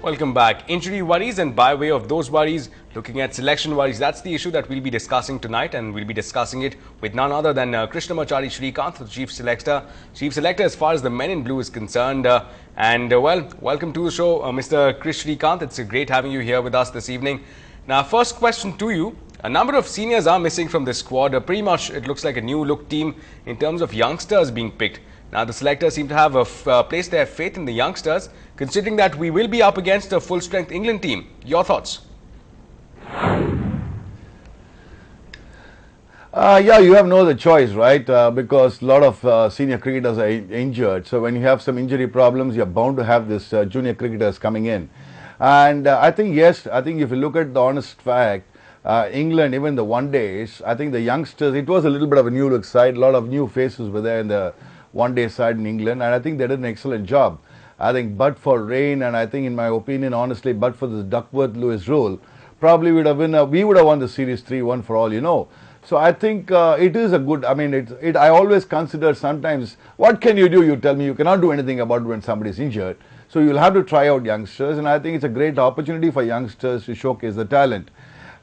Welcome back. Injury worries, and by way of those worries, looking at selection worries, that's the issue that we'll be discussing tonight, and we'll be discussing it with none other than Krishnamachari Srikanth, the Chief Selector. Chief Selector as far as the men in blue is concerned. Well, welcome to the show, Mr. Krish Srikanth. It's great having you here with us this evening. Now, first question to you. A number of seniors are missing from this squad. Pretty much it looks like a new look team in terms of youngsters being picked. Now, the selectors seem to have placed their faith in the youngsters, considering that we will be up against a full-strength England team. Your thoughts? Yeah, you have no other choice, right? Because a lot of senior cricketers are injured. So when you have some injury problems, you're bound to have this junior cricketers coming in. And I think, yes, I think if you look at the honest fact, England, even the one days, I think the youngsters, it was a little bit of a new look side. A lot of new faces were there in the one-day side in England, and I think they did an excellent job. I think but for rain, and I think in my opinion, honestly, but for this Duckworth-Lewis rule, probably we would have won the series 3-1 for all you know. So I think it is a good, I mean, I always consider sometimes, what can you do? You tell me you cannot do anything about when somebody is injured. So you'll have to try out youngsters, and I think it's a great opportunity for youngsters to showcase the talent.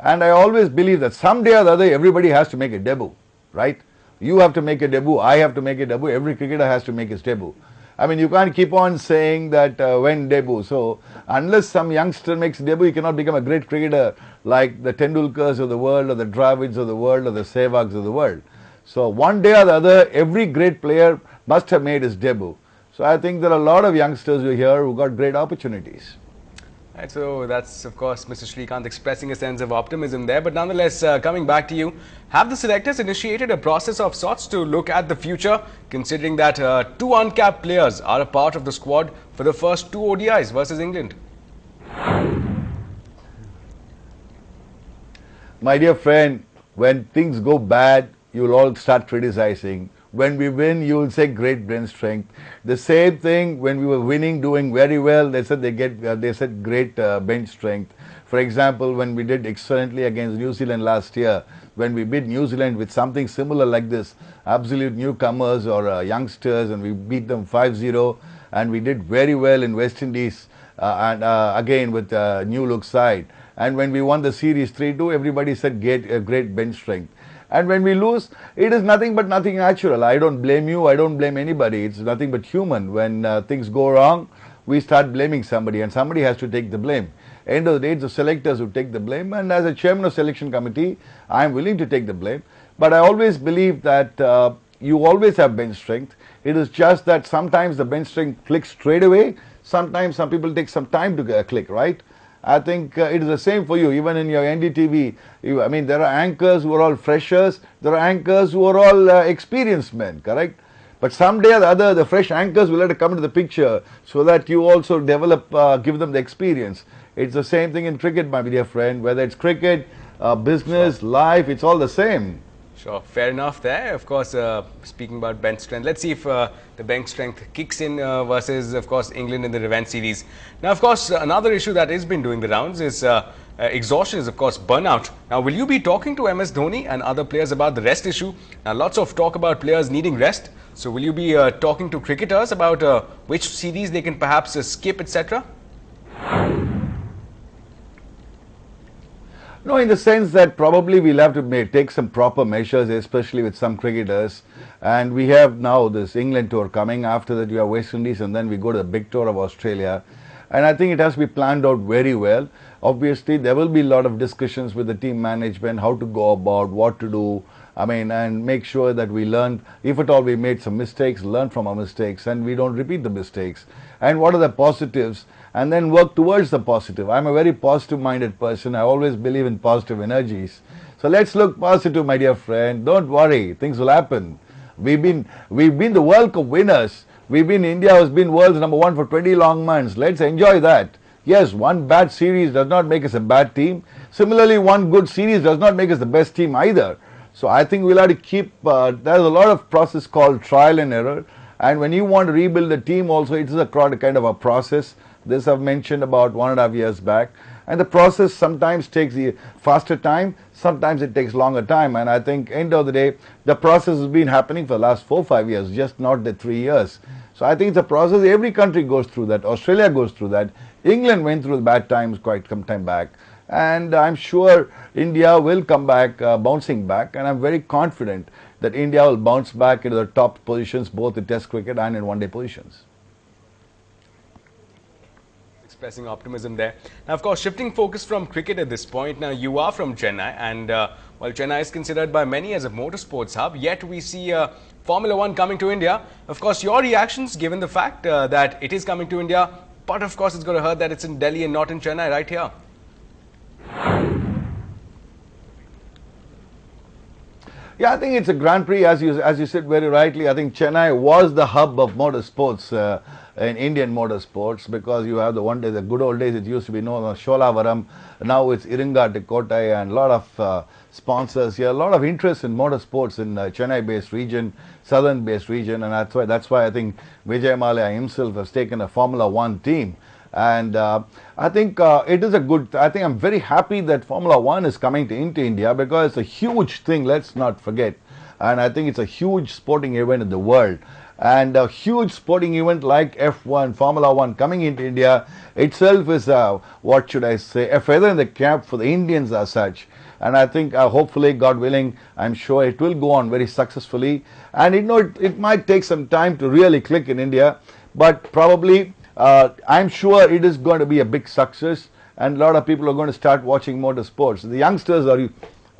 And I always believe that someday or the other, everybody has to make a debut, right? You have to make a debut, I have to make a debut, every cricketer has to make his debut. I mean, you can't keep on saying that when debut. So, unless some youngster makes a debut, you cannot become a great cricketer like the Tendulkars of the world, or the Dravids of the world, or the Sehwags of the world. So, one day or the other, every great player must have made his debut. So, I think there are a lot of youngsters here who got great opportunities. Right, so that's of course Mr. Srikanth expressing a sense of optimism there, but nonetheless, coming back to you, have the selectors initiated a process of sorts to look at the future, considering that two uncapped players are a part of the squad for the first two ODIs versus England? My dear friend, when things go bad, you will all start criticizing. When we win, you will say great brain strength. The same thing when we were winning, doing very well, they said they said great bench strength. For example, when we did excellently against New Zealand last year, when we beat New Zealand with something similar like this, absolute newcomers or youngsters, and we beat them 5-0, and we did very well in West Indies and again with new look side. And when we won the series 3-2, everybody said great bench strength. And when we lose, it is nothing but nothing natural. I don't blame you, I don't blame anybody. It's nothing but human. When things go wrong, we start blaming somebody, and somebody has to take the blame. End of the day, it's the selectors who take the blame, and as a chairman of selection committee, I am willing to take the blame. But I always believe that you always have bench strength. It is just that sometimes the bench strength clicks straight away. Sometimes some people take some time to click, right? I think it is the same for you, even in your NDTV. I mean, there are anchors who are all freshers, there are anchors who are all experienced men, correct? But someday or the other, the fresh anchors will have to come into the picture so that you also develop, give them the experience. It's the same thing in cricket, my dear friend, whether it's cricket, business, life, it's all the same. Sure, fair enough there. Of course, speaking about bench strength, let's see if the bench strength kicks in versus, of course, England in the revenge series. Now, of course, another issue that has been doing the rounds is exhaustion, is of course burnout. Now, will you be talking to MS Dhoni and other players about the rest issue? Now, lots of talk about players needing rest. So, will you be talking to cricketers about which series they can perhaps skip, etc.? No, in the sense that probably we'll have to take some proper measures, especially with some cricketers. And we have now this England tour coming. After that, we have West Indies, and then we go to the big tour of Australia. And I think it has to be planned out very well. Obviously, there will be a lot of discussions with the team management, how to go about, what to do. I mean, and make sure that we learn, if at all we made some mistakes, learn from our mistakes, and we don't repeat the mistakes. And what are the positives? And then work towards the positive. I'm a very positive-minded person. I always believe in positive energies. So let's look positive, my dear friend. Don't worry, things will happen. We've been the World Cup winners. India has been world's #1 for 20 long months. Let's enjoy that. Yes, one bad series does not make us a bad team. Similarly, one good series does not make us the best team either. So I think we'll have to keep, there's a lot of process called trial and error. And when you want to rebuild the team also, it is a kind of a process. This I've mentioned about 1.5 years back. And the process sometimes takes a faster time, sometimes it takes longer time. And I think end of the day, the process has been happening for the last 4-5 years, just not the 3 years. So I think it's a process. Every country goes through that. Australia goes through that. England went through the bad times quite some time back, and I'm sure India will come back, bouncing back, and I'm very confident that India will bounce back into the top positions both in Test cricket and in one-day positions. Expressing optimism there. Now, of course, shifting focus from cricket at this point. Now, you are from Chennai, and while Chennai is considered by many as a motorsports hub, yet we see Formula One coming to India. Of course, your reactions given the fact that it is coming to India, but of course, it's going to hurt that it's in Delhi and not in Chennai right here. Yeah, I think it's a Grand Prix, as you said very rightly. I think Chennai was the hub of motorsports in Indian motorsports, because you have the good old days. It used to be known as Sholavaram. Now it's Iringa Kotai, and a lot of sponsors here, a lot of interest in motorsports in Chennai-based region, southern-based region, and that's why I think Vijay Mallya himself has taken a Formula One team. And I think it is a good. I think I'm very happy that Formula One is coming into India, because it's a huge thing. Let's not forget, and I think it's a huge sporting event in the world. And a huge sporting event like F1, Formula One coming into India itself is what should I say, a feather in the cap for the Indians as such. And I think hopefully, God willing, I'm sure it will go on very successfully. And it might take some time to really click in India, but probably. I'm sure it is going to be a big success, and a lot of people are going to start watching motorsports. The youngsters are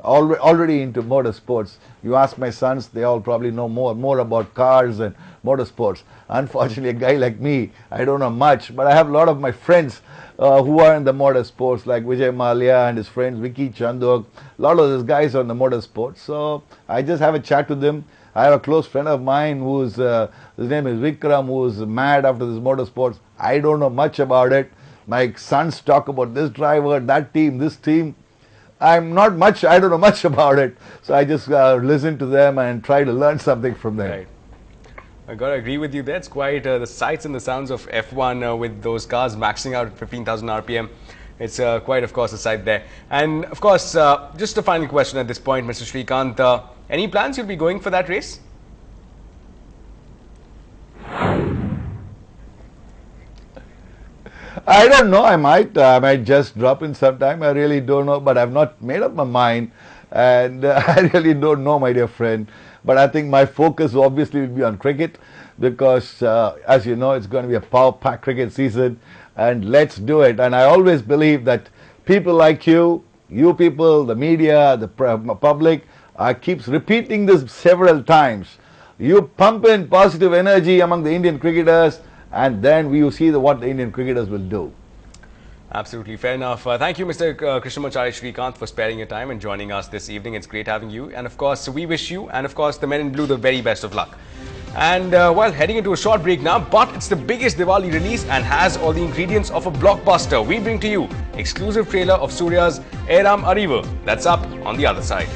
already into motorsports. You ask my sons, they all probably know more about cars and motorsports. Unfortunately, a guy like me, I don't know much, but I have a lot of my friends who are in the motorsports, like Vijay Mallya and his friends, Vicky Chandok. A lot of those guys are in the motorsports. So I just have a chat with them. I have a close friend of mine who's, his name is Vikram, who's mad after this motorsports. I don't know much about it. My sons talk about this driver, that team, this team. I don't know much about it. So I just listen to them and try to learn something from them. Right. I got to agree with you there. It's quite the sights and the sounds of F1 with those cars maxing out at 15,000 RPM. It's quite, of course, a sight there. And, of course, just a final question at this point, Mr. Srikanth. Any plans you'll be going for that race? I don't know. I might just drop in sometime. I really don't know, but I've not made up my mind, and I really don't know, my dear friend. But I think my focus obviously will be on cricket, because as you know, it's going to be a power-packed cricket season, and let's do it. And I always believe that people like you people, the media, the public, keeps repeating this several times. You pump in positive energy among the Indian cricketers, and then we will see what the Indian cricketers will do. Absolutely, fair enough. Thank you, Mr. Krishnamacharya Srikanth, for sparing your time and joining us this evening. It's great having you. And of course, we wish you and of course the men in blue the very best of luck. And well, heading into a short break now, but it's the biggest Diwali release and has all the ingredients of a blockbuster. We bring to you exclusive trailer of Surya's Eram Arivu. That's up on the other side.